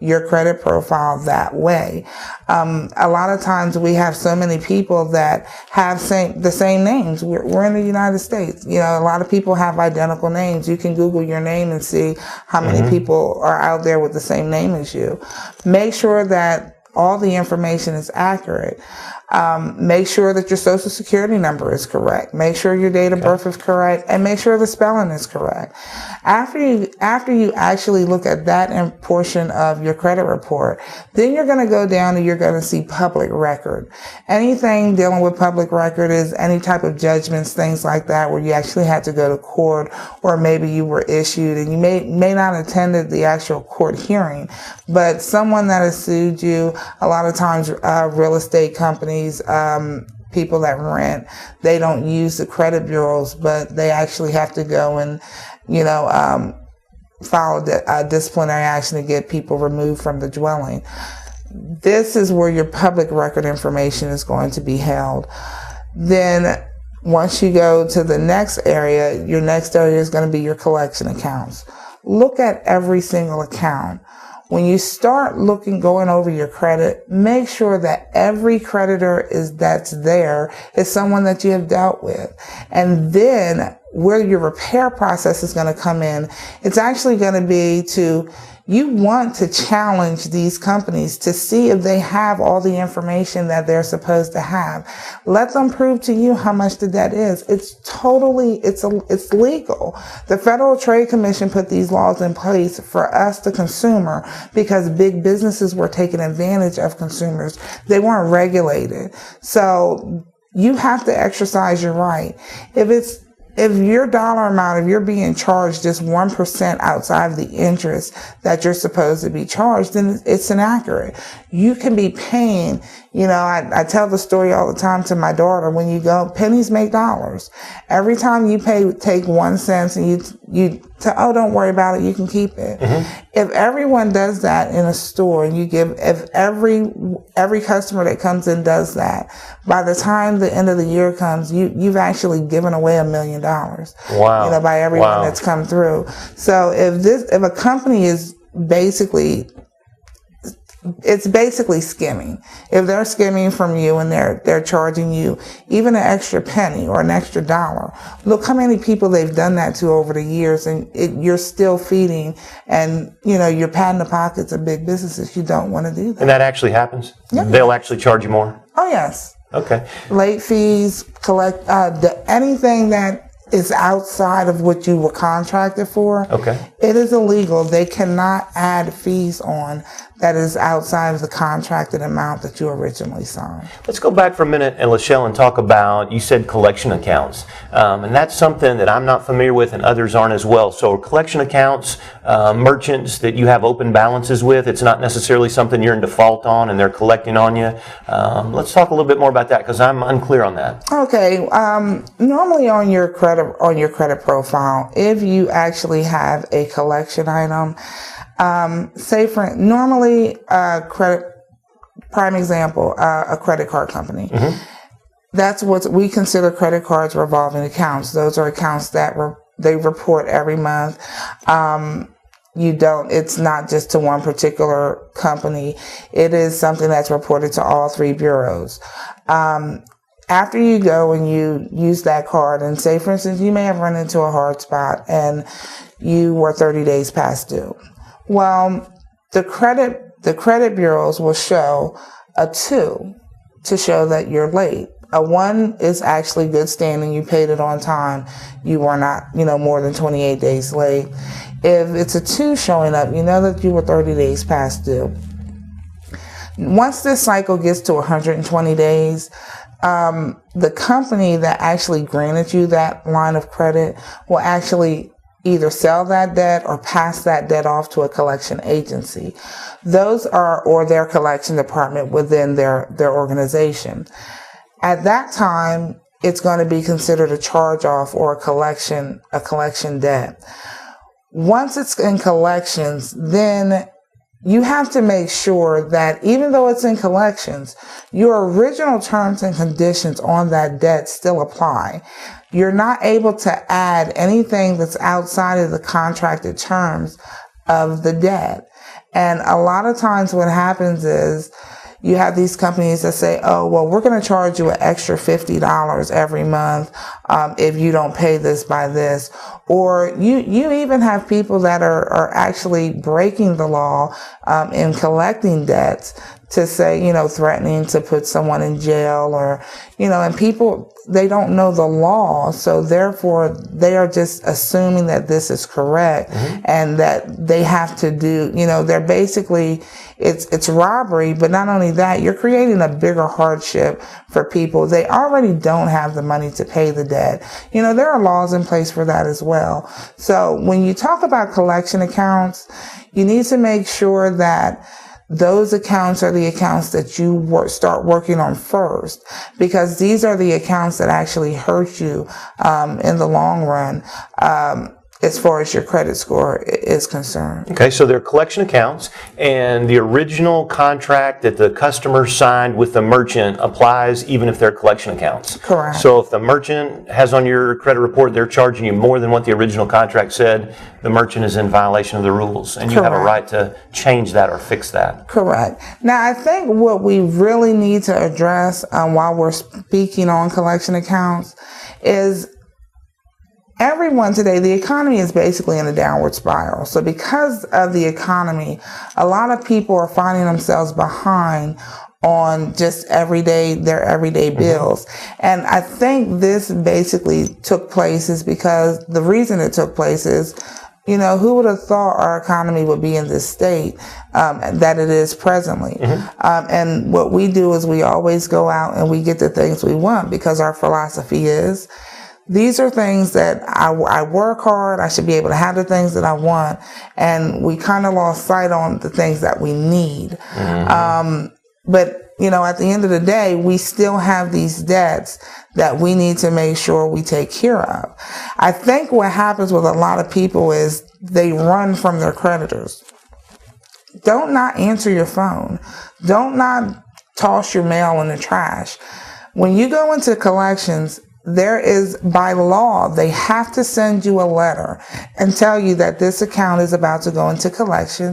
your credit profile that way. A lot of times we have so many people that have the same names. We're in the United States. You know, a lot of people have identical names. You can Google your name and see how many people are out there with the same name as you. Make sure that all the information is accurate. Make sure that your social security number is correct. Make sure your date of birth is correct, and make sure the spelling is correct. After you actually look at that portion of your credit report, then you're going to go down and you're going to see public record. Anything dealing with public record is any type of judgments, things like that, where you actually had to go to court, or maybe you were issued and you may not have attended the actual court hearing, but someone that has sued you, a lot of times real estate companies, people that rent, they don't use the credit bureaus, but they actually have to go and, file a disciplinary action to get people removed from the dwelling. This is where your public record information is going to be held. Then once you go to the next area, your next area is going to be your collection accounts. Look at every single account. When you start going over your credit, make sure that every creditor that's there is someone that you have dealt with. And then where your repair process is going to come in, it's actually going to be you want to challenge these companies to see if they have all the information that they're supposed to have. Let them prove to you how much the debt is. It's legal. The Federal Trade Commission put these laws in place for us, the consumer, because big businesses were taking advantage of consumers. They weren't regulated. So you have to exercise your right. If your dollar amount, if you're being charged just 1% outside of the interest that you're supposed to be charged, then it's inaccurate. You can be paying, I tell the story all the time to my daughter, when you go, pennies make dollars. Every time you take 1 cent and you don't worry about it, you can keep it. If everyone does that in a store, and if every customer that comes in does that, by the time the end of the year comes, you've actually given away $1 million. Wow. By everyone that's come through. So if a company is basically skimming. If they're skimming from you and they're charging you even an extra penny or an extra dollar, look how many people they've done that to over the years, and you're still feeding, and you're patting the pockets of big businesses. You don't want to do that. And that actually happens? Yeah. They'll actually charge you more? Oh, yes. Okay. Late fees, anything that is outside of what you were contracted for. Okay. It is illegal. They cannot add fees on that is outside of the contracted amount that you originally signed. Let's go back for a minute, and LaShelle, and talk about, you said collection accounts. And that's something that I'm not familiar with and others aren't as well. So collection accounts, merchants that you have open balances with, it's not necessarily something you're in default on and they're collecting on you. Let's talk a little bit more about that, because I'm unclear on that. Okay. Normally on your credit profile, if you actually have a collection item, normally prime example, a credit card company. That's what we consider credit cards revolving accounts. Those are accounts that they report every month. It's not just to one particular company. It is something that's reported to all three bureaus. After you go and you use that card, and say, for instance, you may have run into a hard spot and you were 30 days past due. Well, the credit bureaus will show a 2 to show that you're late. A 1 is actually good standing. You paid it on time. You were not, more than 28 days late. If it's a 2 showing up, you know that you were 30 days past due. Once this cycle gets to 120 days, the company that actually granted you that line of credit will actually either sell that debt or pass that debt off to a collection agency. Or their collection department within their organization. At that time, it's going to be considered a charge-off or a collection debt. Once it's in collections, then you have to make sure that even though it's in collections, your original terms and conditions on that debt still apply. You're not able to add anything that's outside of the contracted terms of the debt. And a lot of times what happens is you have these companies that say, oh, well, we're going to charge you an extra $50 every month if you don't pay this by this. Or you even have people that are actually breaking the law in collecting debts to say, threatening to put someone in jail or, and people, they don't know the law. So therefore they are just assuming that this is correct and that they have to do, they're basically, it's robbery, but not only that, you're creating a bigger hardship for people. They already don't have the money to pay the debt. There are laws in place for that as well. So when you talk about collection accounts, you need to make sure that those accounts are the accounts that you start working on first, because these are the accounts that actually hurt you in the long run as far as your credit score is concerned. Okay, so they're collection accounts, and the original contract that the customer signed with the merchant applies even if they're collection accounts. Correct. So if the merchant has on your credit report they're charging you more than what the original contract said, the merchant is in violation of the rules, and you have a right to change that or fix that. Correct. Now, I think what we really need to address while we're speaking on collection accounts is everyone today, the economy is basically in a downward spiral. So because of the economy, a lot of people are finding themselves behind on just their everyday bills. And I think this basically took place is because the reason it took place is, who would have thought our economy would be in this state that it is presently? And what we do is we always go out and we get the things we want, because our philosophy is, these are things that I work hard. I should be able to have the things that I want. And we kind of lost sight on the things that we need. But, at the end of the day, we still have these debts that we need to make sure we take care of. I think what happens with a lot of people is they run from their creditors. Don't not answer your phone. Don't not toss your mail in the trash. When you go into collections, there is, by law, they have to send you a letter and tell you that this account is about to go into collection.